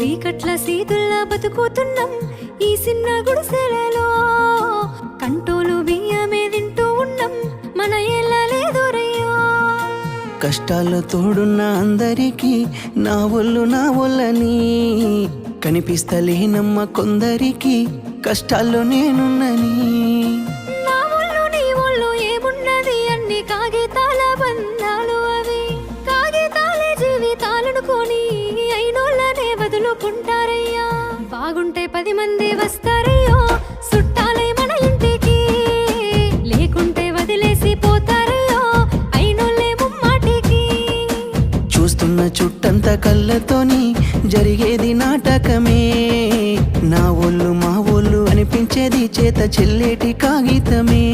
చీకట్ల సీతుల్లా బతుకుతున్నాం ఈ చిన్న గుడిసెలలో. కంటోలు బియ్యమే తింటూ ఉన్నాం మన ఏళ్ళలేదురయ్యో. కష్టాల్లో తోడున్న అందరికీ నా ఒళ్ళని కనిపిస్తలేనమ్మ కొందరికి కష్టాల్లో నేనున్నని. నా ఒళ్ళు నీ ఒళ్ళు ఏమున్నది అన్ని కాగితాల బంధాలు, అవి కాగితాలే జీవితాలనుకొని అయినోళ్ళనే వదులుకుంటారయ్యా. బాగుంటే 10 మంది వస్తారయ్యో చుట్టాలై మన ఇంటికి, లేకుంటే వదిలేసి పోతారయ్యో అయినోళ్ళే ముమ్మాటికి. చూస్తున్న చుట్టంత కళ్ళతోని జరిగేది నాటకమే. నా ఒళ్ళు మా ఒళ్ళు అనిపించేది చేత చెల్లేటి కాగితమే.